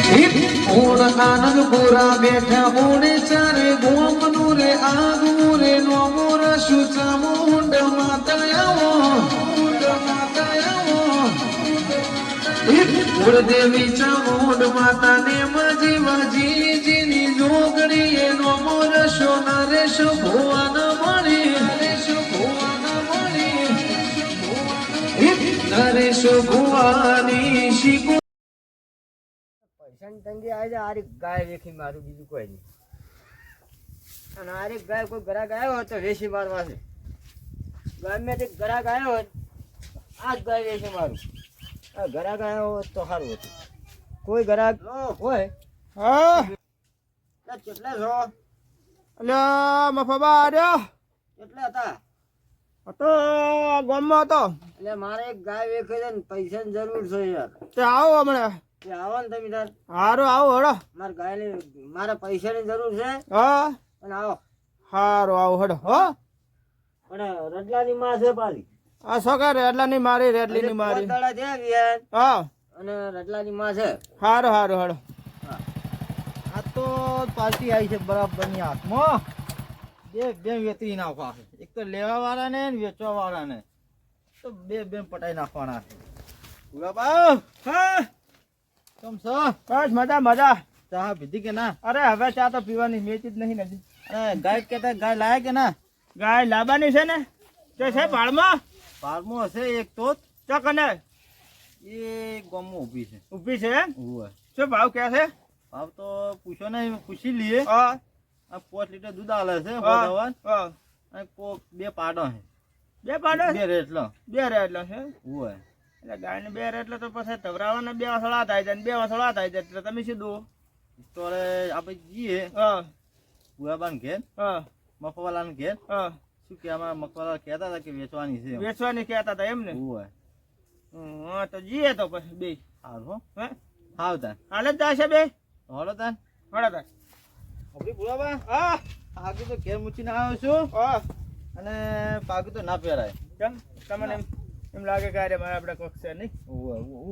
ઓણ આનંદપુરા બેઠા ઓણે ચારે ગોમનું રે આગવું રે નોમુર શુચામુંડ માતયાવો ગુરુદેવી ચામુંડ માતાને મજી જીની જોગણી એ નોમુર સોના રે ભુવન મળી નરેશ ભુવાની શિકો પૈસાની તંગી આવી જાય આરી ગાય વેખી મારું બીજું કોઈ નહીં અને આરી ગાય કોઈ ગ્રાહક આવ્યો હોય તો વેચી મારવા છે ગમે તે ગ્રાહક આવ્યો હોય આ જ ગાય વેચી મારું આ ગ્રાહક આવ્યો હોત તો સારું હતું કોઈ ગ્રાહક હોય હા કેટલા છો અલ્યા મફાબા આર્યો કેટલા હતા હતો ગામમાં હતો એટલે મારે એક ગાય વેચે છે ને પૈસાની જરૂર છે યાર તે આવો હમણાં તે આવો ને તમે તાર હારું આવો હડો મારે ગાયની મારે પૈસાની જરૂર છે હા અને આવો હારું આવો હડો હો પણ રડલાની માં છે પાછી આ છોકરા રેડલાની મારી રેડલીની મારી દાડા થયા વિયાર હા અને રડલાની માં છે હારું હારું હડો આ તો પાર્ટી આવી છે બરાબરની હાથમાં બે વેતરી નાખવા છે એક તો લેવા વાળા ને વેચવા વાળા ને તો બે પટાઈ નાખવાના છે ગુલાબા હા કેમ છો બસ મજા મજા ચા પીધી કે ના અરે હવે ચા તો પીવાની મેચી જ નહીં નથી અરે ગાય કેતા ગાય લાયા કે ના ગાય લાવવાની છે ને તે છે પાળમાં પારમો હશે એક તો ચકને એ ગામમાં ઊભી છે ઊભી છે એમ ઓવે શું ભાવ કે છે ભાવ તો પૂછો ને પૂછી લઈએ હા આ 5 લીટર દૂધ આલે છે હા ભગવાન હા અને બે પાડો છે બે પાડો બે રેટલો બે રેટલો છે ઓવે એટલે ગાયને બે રેટલો તો પછી તવરાવાના બે વસળા થાય છે બે વસળા થાય છે એટલે તમે શું દો તો હવે આપણે જઈએ હા ગુલાબાન ઘેર હા મફવાલાને ઘેર હા શું કે આમાં મકવાલા કહેતા હતા કે વેચવાની છે વેચવાની કહેતા હતા એમ ને ઓવે હા તો જઈએ તો પછી બે હાલ હો હે હાવ તાન હાલે જ જાય છે બે હળો તાન હળો તાર આપડી બુરાબા હા આગળ તો ઘેર મૂકીને આવ્યો છું હા અને પાગું તો ના પહેરાય કેમ તમને એમ લાગે કે અરે મારે આપણે કોક છે નહીં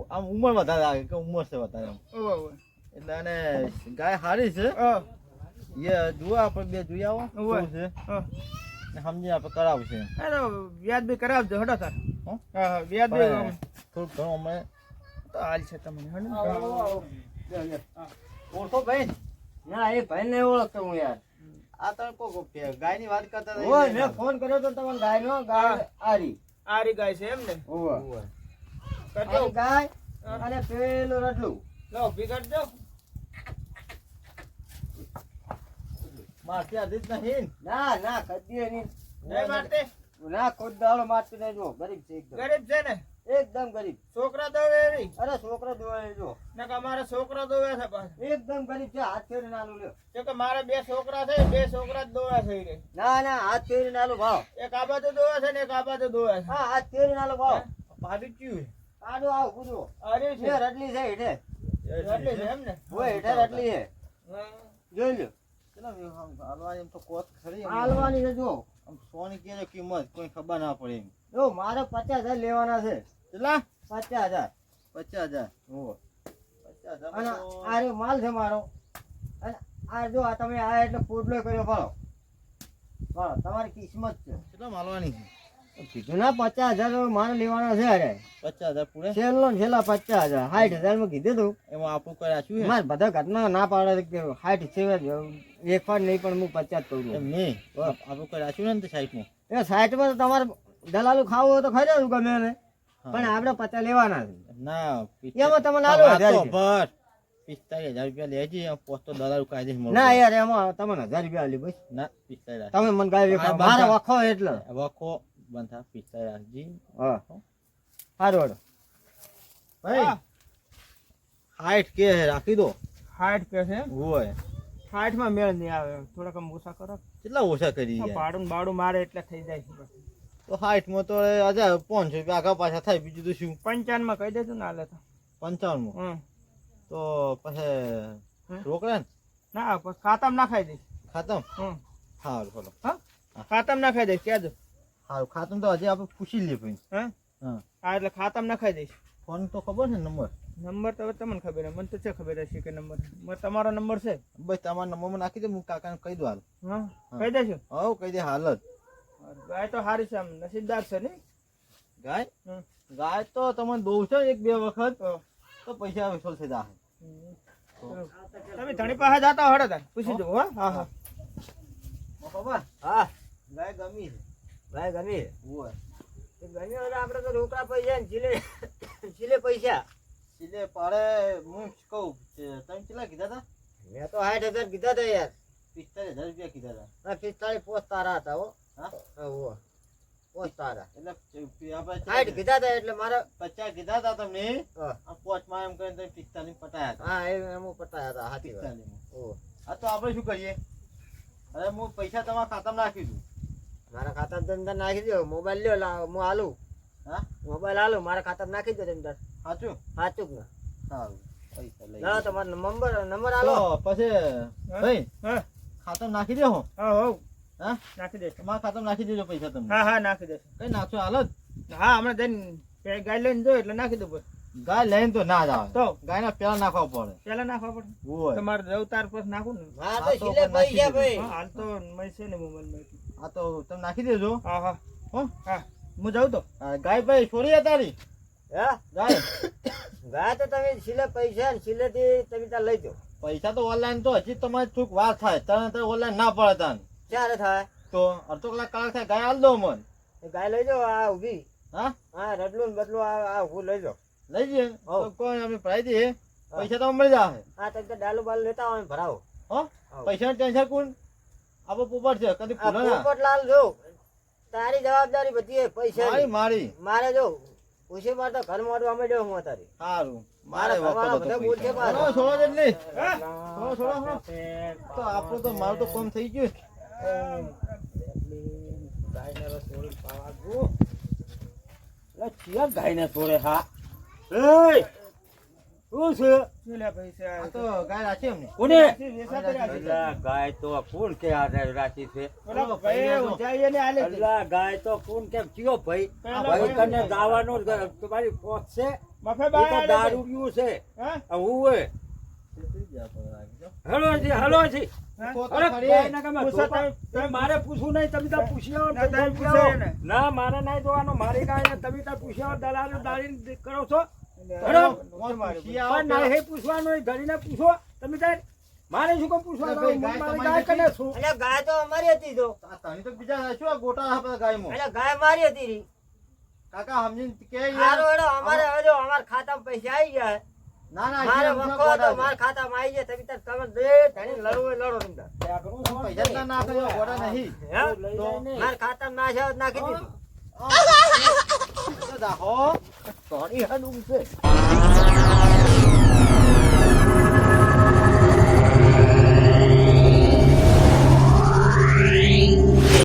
આમ ઉંમર વધારે લાગે કે ઉંમર છે વધારે આમ ઓવે ઓવે એટલે અને ગાય હારી છે હા એ જુઓ આપણે બે જોઈ આવો ઓવે. શું છે હા ને સમજી આપણે કરાવશે એ તો વ્યાજ બી કરાવજો હડો તાર હો? હા વ્યાજ બી પણ થોડુંક ઘણું અમે તો હાલ છે તમને હડો ઓળખો ભાઈ ના એ ભાઈ ને ઓળખતો હું યાર આ તમે ગાય ની વાત કરતા હતા ઓય એટલે મેં ફોન કર્યો તો તમને ગાય નો ગાય આરી આરી ગાય છે એમ ને ઓય ઓવે. કરજો આરી ગાય અને પેલું રટલું લો ઉભી કરજો મારથી આધી જ નહીં ના ના કદી નહીં નહીં મારતે ના કોઈ દાડો મારતી નહીં જો ગરીબ છે એકદમ ગરીબ છે ને એકદમ ગરીબ છોકરા દોવે એવી અરે છોકરો દોવાય જો ને કે અમારે છોકરા દોવે છે પાછા એકદમ ગરીબ છે હાથ ફેરી નાલું લ્યો કે કે મારે બે છોકરા છે બે છોકરા જ દોવે છે ઈ રે. ના ના હાથ ફેરી નાલું ભાવ એક આ બાજુ દોવે છે ને એક આ બાજુ દોવે છે હા હાથ ફેરી નાલું ભાવ પાડી ક્યું આડું આવ પૂછો અરે છે એ રટલી છે હેઠે એટલી છે એમ ને ઓય હેઠે રટલી છે હા. જોઈ લ્યો હાલવાની એમ તો કોત ખરી એમ. હાલવાની છે જો આમ સોની કે કિંમત કોઈ ખબર ના પડે એમ જો મારે 50,000 લેવાના છે કેટલા 50,000 50,000 ઓહો 50,000 અને તો આ રહ્યો માલ છે મારો અને આ જો આ તમે આ એટલે પોટલો કર્યો ભાડો ભાડો તમારી કિસ્મત છે કેટલા માલવાની છે કીધું ના 50,000 મારે લેવાના છે અરે 50,000 પૂરે છેલ્લો ને છેલ્લા 50,000 60,000 માં કીધું તું એમાં આપણું કઈ રાખ્યું છે મારે બધા ઘરના ના પાડે કે 60 છે એક વાર નહીં પણ હું 50 કહું એમ છું નહીં આપણું કઈ રાખ્યું ને સાઈડમાં એ 60 માં તો તમારે દલાલું ખાવું હોય તો ખાઈ જવું ગમે એને પણ આપણે 50 લેવાના છે ના એમાં તમને આલો 1000 ભર 45,000 રૂપિયા લેજે પોસ્તો દલાલ કાયદે ના યાર એમાં તમને 1000 રૂપિયા આલી બસ ના 45,000 તમે મને ગાય વેચો મારે વખો એટલે વખો બંધ થા 45,000 જી હા સારું હેડો ભાઈ હા. હાઈટ કે રાખી દો 60 કે છે હોય 60 માં મેળ નહીં આવે થોડાક આમ ઓછા કરો કેટલા ઓછા કરી યાર ભાડું ને બાડું મારે એટલે થઈ જાય છે બસ. તો 60 માં તો 1,500 રૂપિયા આગા પાછા થાય બીજું તો શું 55 માં કહી દેજો ને હાલે તો 55 માં હમ તો પછી રોકડા ને ના પછી ખાતામાં નાખાઈ દઈશ ખાતમ હમ સારું ચલો હા ખાતામાં નાખાઈ દઈશ કહેજો સારું ખાતમ તો હજી આપણે પૂછી લઈએ ભાઈ હા હા હા એટલે ખાતામાં નાખાઈ દઈશ ફોન તો ખબર છે નંબર નંબર તો હવે તમને ખબર હે, મને તો છે ખબર હશે કે નંબર તમારો નંબર છે. બસ તમારા નંબરમાં નાખી દે, હું કાકાને કહી દઉં હાલ. હા કહી દેજો. હવ કહી દે હાલ જ. ગાય તો સારી છે, આમ નસીબદાર છે ને. ગાય હમ. ગાય તો તમને દઉં છે એક બે વખત તો તો પૈસા વસૂલ થઈ જાય. તમે ધણી પાસે જાતા હડો તાર પૂછી દઉં. હા હા બાબા હા ગાય ગમી છે. ભાઈ ગમી ઓય તો ગમી હોય તો આપણે તો રોકડા પૈસા ને ચીલે પૈસા સીધે પાડે હું કહું તમે કેટલા કીધા હતા? મેં તો 60,000 કીધા હતા યાર. 45,000 રૂપિયા કીધા હતા. આ 45 પોસ્ટ તારા હતા હો. હા હા પોસ્ટ તારા એટલે આપણે 60 કીધા હતા એટલે મારે 50 કીધા હતા તમને. હા. આ પોચમાં એમ કરીને તમે 45 પટાયા હતા. હા એમ પટાયા હતા હાથી વાત. 45 માં. ઓહ આ તો આપણે શું કરીએ? અરે હું પૈસા તમારા ખાતામાં નાખી દઉં. મારા ખાતામાં તમે નાખી દો. મોબાઈલ લ્યો હું આલું. હા મોબાઈલ આલું મારા ખાતામાં નાખી દો તમે તાર. સાચું? સાચું ને સારું પૈસા લઈ લાવો તમારો નંબર આલો. તો પછી ભાઈ હા ખાતામાં નાખી દેહો. હા હોવ હા નાખી દેજો. તમારા ખાતામાં નાખી દેજો પૈસા તમે. હા હા નાખી દેજો. કઈ નાખશો હાલ જ? હા હમણાં જઈને ગાય લઈને જો એટલે નાખી દઉં. ગાય લઈને તો ના જ આવે. તો ગાયના પેલા નાખવા પડે. પેલા નાખવા પડે. ઓય તમારે રવતાર પર નાખું ને. હા હા, તો તો ચીલે પણ નાખી પૈસા દીધું. ભાઈ. હા હાલ તો મય છે ને મોબાઈલમાં. આ તો તમે નાખી દેજો. હા હા હો હા હું જાઉં તો. આ ગાય ભાઈ છોડી તારી હા ગાય ગયા તો તમે ચીલે પૈસા ને ચીલે થી તમે ત્યાં લઈ જાઓ. પૈસા તો ઓનલાઈન તો હજી તમારે થોડીક વાર થાય. તને ઓનલાઈન ના પડે તને. ક્યારે થાય તો અડધો કલાક થાય ગાય હાલ દો મન. એ ગાય લઈ જાઓ આ ઊભી. હા હા રડલું ને બદલું આ ઊભું લઈ જાઓ. લઈ જઈએ હો. તો કોઈ અમે ભરાઈ દઈએ. પૈસા તો મળી જાય. હા તમે તો ડાલુ બાલુ લેતા હોય ને ભરાવો. હો પૈસા ટેન્શન કોણ? આપણે પોપટ છે કદી આ ભૂલો ના. પોપટલાલ જો તારી જવાબદારી બધી એ પૈસા મારી મારી મારે જો પૂછી માર તો ઘર મોડવા માંડ્યો હું તારી. સારું મારા ઘરવાળા બધા બોલશે પાછા. છોડો છોડો જેટલી હા છોડો તો આપણું તો મારું તો કોમ થઈ ગયું. ગાયને છોડે હા શું છે શું લે પૈસા? આ તો ગાય રાખી અમને. કોને વેચાતા રહ્યા છે. ગાય તો કોણ કે રાખી છે ઓલા ભાઈ ઊંચાઈએ ને આલે છે. અલ્લા ગાય તો કોણ કેમ કયો ભાઈ પેલા ભાઈ ભાઈ કને દાવાનો તમારી પોત છે મફે એ બાય તો આલે છે. દારૂડિયું છે હા આ હું હે હેલો જી હેલો જી હા? તો અરે ખરી. ગાયના ગામમાં પૂછો ધોપા. તમે- મારે પૂછવું નહીં તમે તાર પૂછી આવો ને ના, તમે પૈસા પૂછો આવો. એને. ના મારે નહીં જોવાનું મારી ગાય તમે તાર પૂછી આવો દલાલ દાળી કરો છો હેલો. કોણ પૂછી આવો પણ ના હે પૂછવાનું નહીં ધણીને પૂછો તમે તાર મારે શું કામ પૂછવાનું અરે ભાઈ, હું ગાય મારી ગાય તમારી કને છું એટલે ગાય તો અમારી હતી તો આ તણી તો બીજા શું આ ગોટા આપે ગાયમાં. એટલે ગાય મારી હતી રી. કાકા સમજીને કે યાર. હારું હેડો અમારે હવે જો અમારા ખાતામાં પૈસા આવી ગયા ના ના મારે જેમ વખો ગોટા તો છે. મારા ખાતામાં આવી જાય તમે તાર તમે દે ધણી લડવું હોય લડો તમે તાર. પૈસા ના નાખે એવા ગોટા નહીં. હે? લઈ જાય નહીં. મારા ખાતામાં નાખ્યા હોત નાખી દીધું. તો દાખો. ધણી હાડું છે